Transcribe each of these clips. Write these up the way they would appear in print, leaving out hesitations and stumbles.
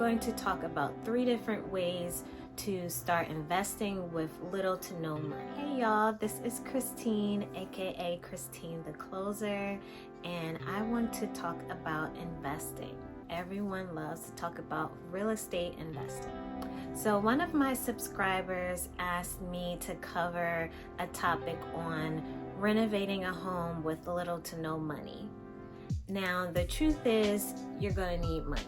going to talk about 3 different ways to start investing with little to no money. Hey y'all, this is Christine, aka Christine the Closer, and I want to talk about investing. Everyone loves to talk about real estate investing. So one of my subscribers asked me to cover a topic on renovating a home with little to no money. Now, the truth is you're going to need money,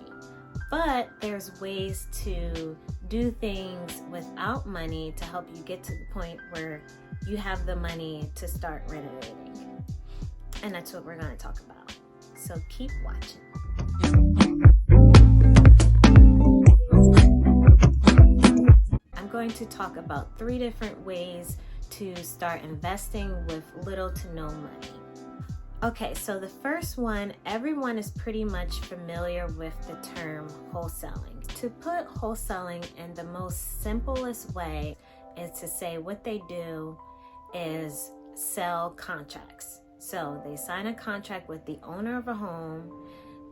but there's ways to do things without money to help you get to the point where you have the money to start renovating. And that's what we're going to talk about. So keep watching. I'm going to talk about 3 different ways to start investing with little to no money. Okay, so the first one, everyone is pretty much familiar with the term wholesaling. To put wholesaling in the most simplest way is to say what they do is sell contracts. So they sign a contract with the owner of a home,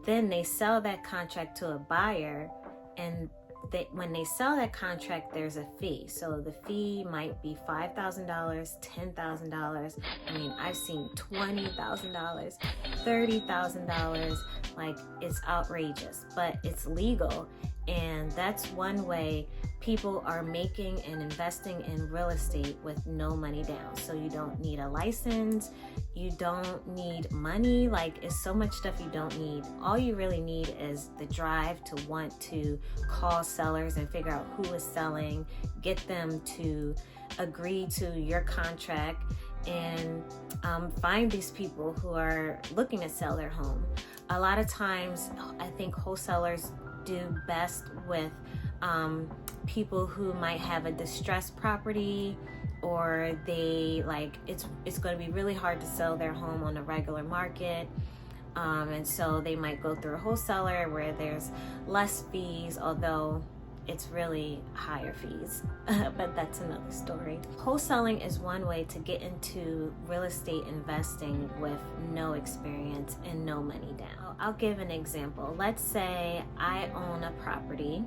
then they sell that contract to a buyer, and when they sell that contract, there's a fee. So the fee might be $5,000, $10,000. I mean, I've seen $20,000, $30,000. Like, it's outrageous, but it's legal. And that's one way people are making and investing in real estate with no money down. So you don't need a license, you don't need money. Like, it's so much stuff you don't need. All you really need is the drive to want to call sellers and figure out who is selling, get them to agree to your contract, and find these people who are looking to sell their home. A lot of times, I think wholesalers do best with people who might have a distressed property, or they it's going to be really hard to sell their home on a regular market, and so they might go through a wholesaler where there's less fees, although it's really higher fees, but that's another story. Wholesaling is one way to get into real estate investing with no experience and no money down. I'll give an example. Let's say I own a property.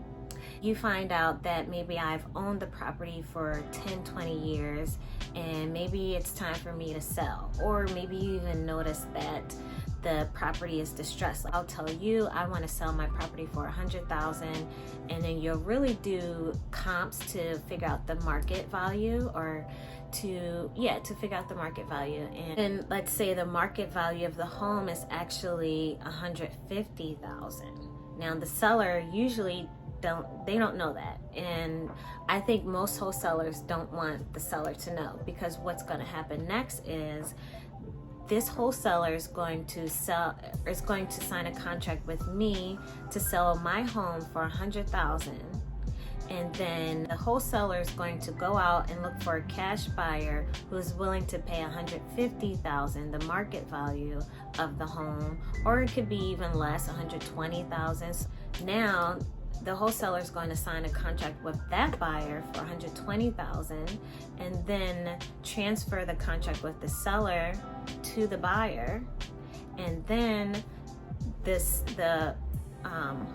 You find out that maybe I've owned the property for 10, 20 years, and maybe it's time for me to sell. Or maybe you even notice that the property is distressed. I'll tell you, I want to sell my property for $100,000, and then you'll really do comps to figure out the market value, or to figure out the market value. And let's say the market value of the home is actually $150,000. Now the seller usually don't know that, and I think most wholesalers don't want the seller to know, because what's going to happen next is this wholesaler is going to sign a contract with me to sell my home for $100,000, and then the wholesaler is going to go out and look for a cash buyer who is willing to pay $150,000, the market value of the home, or it could be even less, $120,000. Now the wholesaler is going to sign a contract with that buyer for $120,000, and then transfer the contract with the seller to the buyer, and then the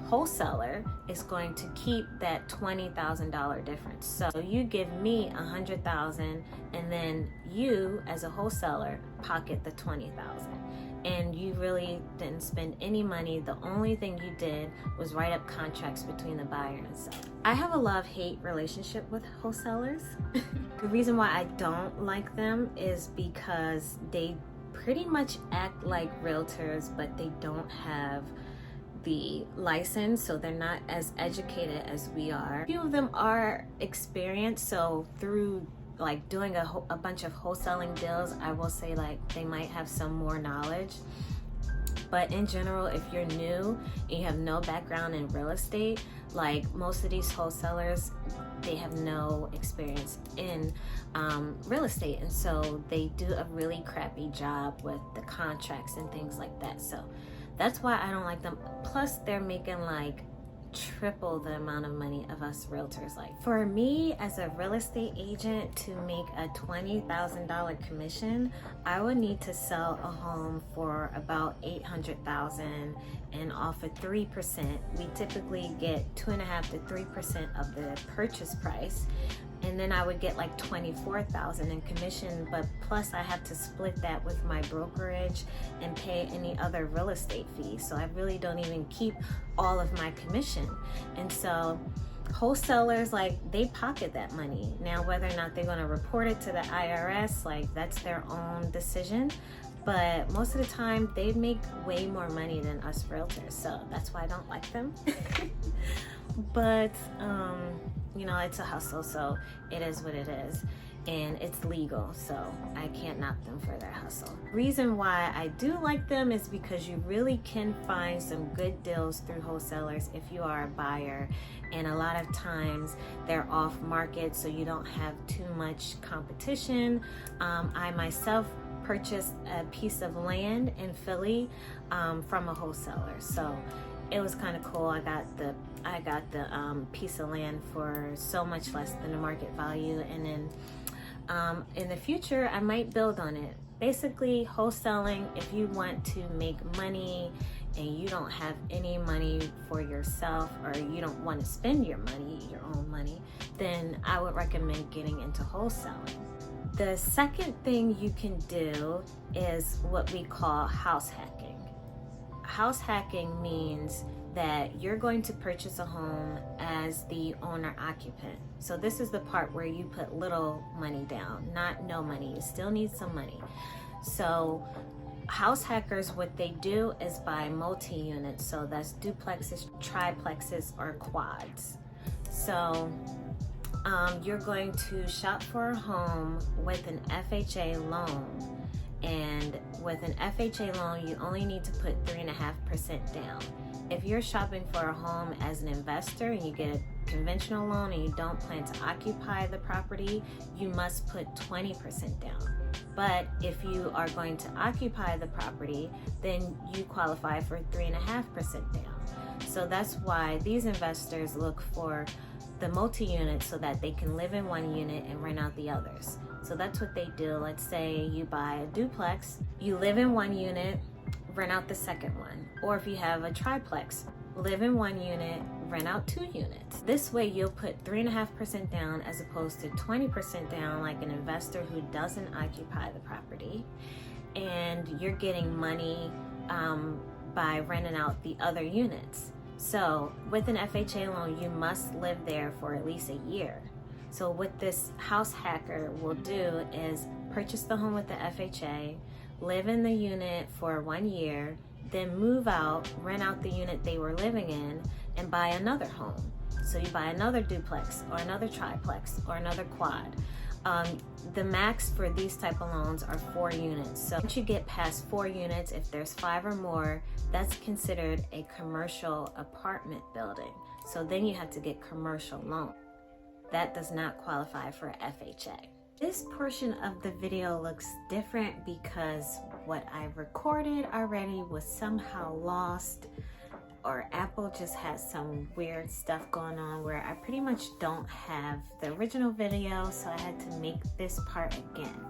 wholesaler is going to keep that $20,000 difference. So you give me $100,000, and then you, as a wholesaler, pocket the $20,000. And you really didn't spend any money. The only thing you did was write up contracts between the buyer and seller. I have a love-hate relationship with wholesalers. The reason why I don't like them is because they pretty much act like realtors, but they don't have the license, so they're not as educated as we are. A few of them are experienced, so through doing a bunch of wholesaling deals, I will say they might have some more knowledge. But in general, if you're new and you have no background in real estate, most of these wholesalers, they have no experience in real estate, and so they do a really crappy job with the contracts and things like that. So that's why I don't like them. Plus, they're making triple the amount of money of us realtors. Like for me as a real estate agent to make a $20,000 commission, I would need to sell a home for about $800,000, and off of 3%, we typically get 2.5% to 3% of the purchase price. And then I would get like $24,000 in commission, but plus I have to split that with my brokerage and pay any other real estate fees. So I really don't even keep all of my commission. And so wholesalers, like, they pocket that money. Now, whether or not they're going to report it to the IRS, like, that's their own decision. But most of the time they make way more money than us realtors. So that's why I don't like them. But, you know, it's a hustle, so it is what it is. And it's legal, so I can't knock them for their hustle. Reason why I do like them is because you really can find some good deals through wholesalers if you are a buyer. And a lot of times they're off market, so you don't have too much competition. I myself purchased a piece of land in Philly from a wholesaler, so it was kind of cool. I got the piece of land for so much less than the market value, and then in the future I might build on it. Basically, wholesaling, if you want to make money and you don't have any money for yourself, or you don't want to spend your money, your own money, then I would recommend getting into wholesaling. The second thing you can do is what we call house hacking. House hacking means that you're going to purchase a home as the owner occupant. So this is the part where you put little money down, not no money. You still need some money. So house hackers, what they do is buy multi-units. So that's duplexes, triplexes, or quads. So you're going to shop for a home with an FHA loan. And with an FHA loan, you only need to put 3.5% down. If you're shopping for a home as an investor and you get a conventional loan and you don't plan to occupy the property, you must put 20% down. But if you are going to occupy the property, then you qualify for 3.5% down. So that's why these investors look for the multi-unit so that they can live in one unit and rent out the others. So that's what they do. Let's say you buy a duplex, you live in one unit, rent out the second one. Or if you have a triplex, live in one unit, rent out 2 units. This way you'll put 3.5% down as opposed to 20% down like an investor who doesn't occupy the property. And you're getting money by renting out the other units. So with an FHA loan, you must live there for at least a year. So what this house hacker will do is purchase the home with the FHA, live in the unit for 1 year, then move out, rent out the unit they were living in, and buy another home. So you buy another duplex or another triplex or another quad. The max for these type of loans are 4 units. So once you get past 4 units, if there's 5 or more, that's considered a commercial apartment building. So then you have to get commercial loan. That does not qualify for FHA. This portion of the video looks different because what I recorded already was somehow lost, or Apple just has some weird stuff going on where I pretty much don't have the original video, so I had to make this part again.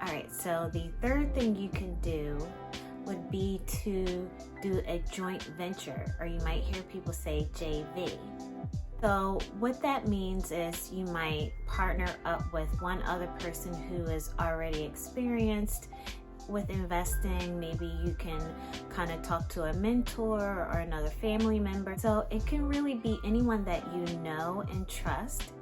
Alright, so the third thing you can do would be to do a joint venture, or you might hear people say JV. So what that means is you might partner up with one other person who is already experienced with investing. Maybe you can kind of talk to a mentor or another family member. So it can really be anyone that you know and trust.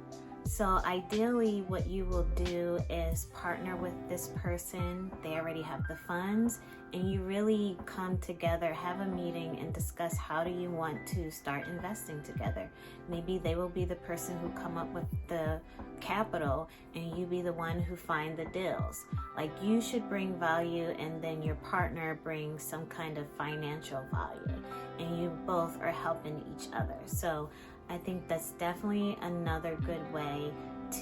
So ideally what you will do is partner with this person. They already have the funds, and you really come together, have a meeting, and discuss how do you want to start investing together. Maybe they will be the person who come up with the capital and you be the one who find the deals. Like, you should bring value and then your partner brings some kind of financial value, and you both are helping each other. So I think that's definitely another good way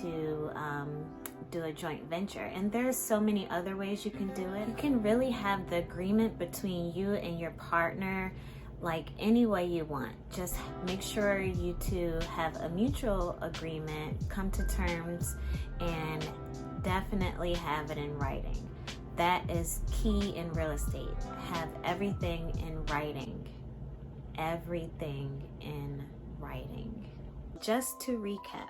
to do a joint venture. And there's so many other ways you can do it. You can really have the agreement between you and your partner like any way you want. Just make sure you two have a mutual agreement, come to terms, and definitely have it in writing. That is key in real estate. Have everything in writing. Everything in writing. Just to recap,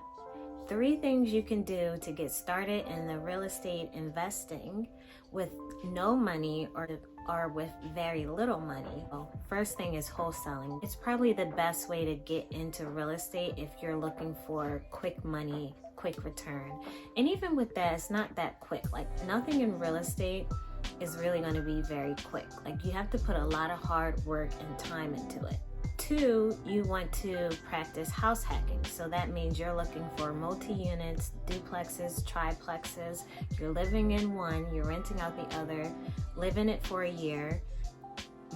3 things you can do to get started in the real estate investing with no money or with very little money. Well, first thing is wholesaling. It's probably the best way to get into real estate if you're looking for quick money, quick return. And even with that, it's not that quick. Like, nothing in real estate is really going to be very quick. Like, you have to put a lot of hard work and time into it. 2, you want to practice house hacking. So that means you're looking for multi-units, duplexes, triplexes. You're living in one, you're renting out the other, live in it for a year,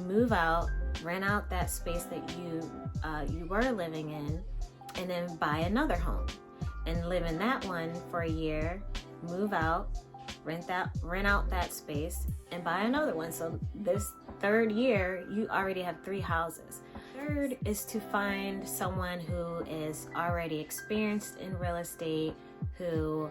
move out, rent out that space that you were living in, and then buy another home and live in that one for a year, move out, rent out that space, and buy another one. So this 3rd year, you already have 3 houses. 3rd is to find someone who is already experienced in real estate, who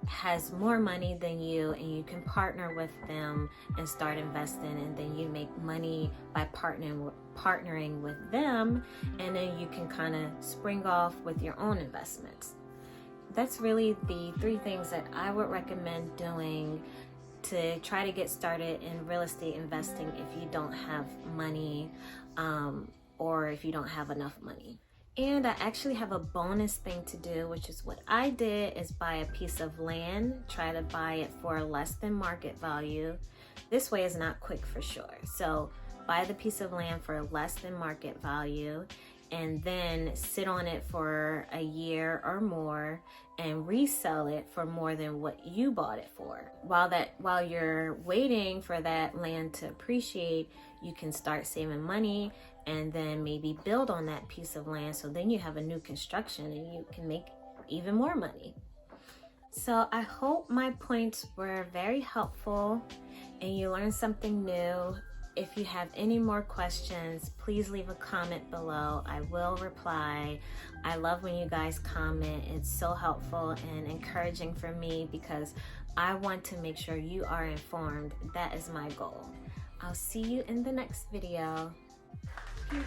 has more money than you, and you can partner with them and start investing, and then you make money by partnering with them, and then you can kind of spring off with your own investments. That's really the 3 things that I would recommend doing to try to get started in real estate investing if you don't have money, or if you don't have enough money. And I actually have a bonus thing to do, which is what I did, is buy a piece of land, try to buy it for less than market value. This way is not quick for sure. So buy the piece of land for less than market value, and then sit on it for a year or more and resell it for more than what you bought it for. While you're waiting for that land to appreciate, you can start saving money and then maybe build on that piece of land, so then you have a new construction and you can make even more money. So I hope my points were very helpful and you learned something new. If you have any more questions, please leave a comment below. I will reply. I love when you guys comment. It's so helpful and encouraging for me because I want to make sure you are informed. That is my goal. I'll see you in the next video. Peace.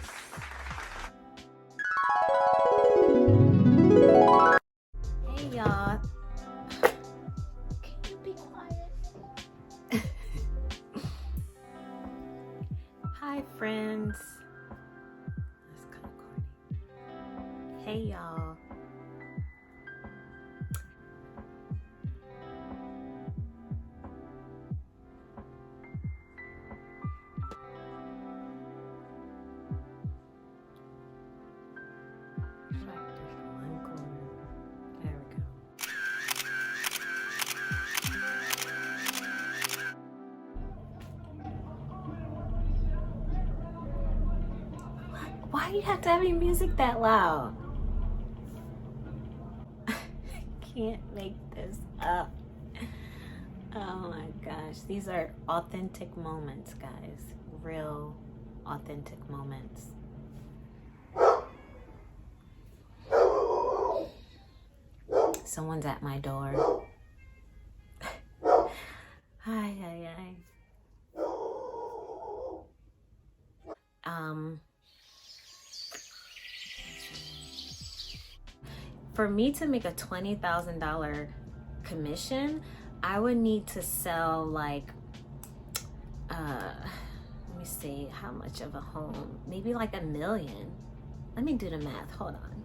Hey y'all. Can you be quiet? Hi friends. That's kind of corny. Hey y'all. Why do you have to have your music that loud? Can't make this up. Oh my gosh. These are authentic moments, guys. Real authentic moments. Someone's at my door. Hi. For me to make a $20,000 commission, I would need to sell like, let me see how much of a home, maybe like $1 million. Let me do the math, hold on.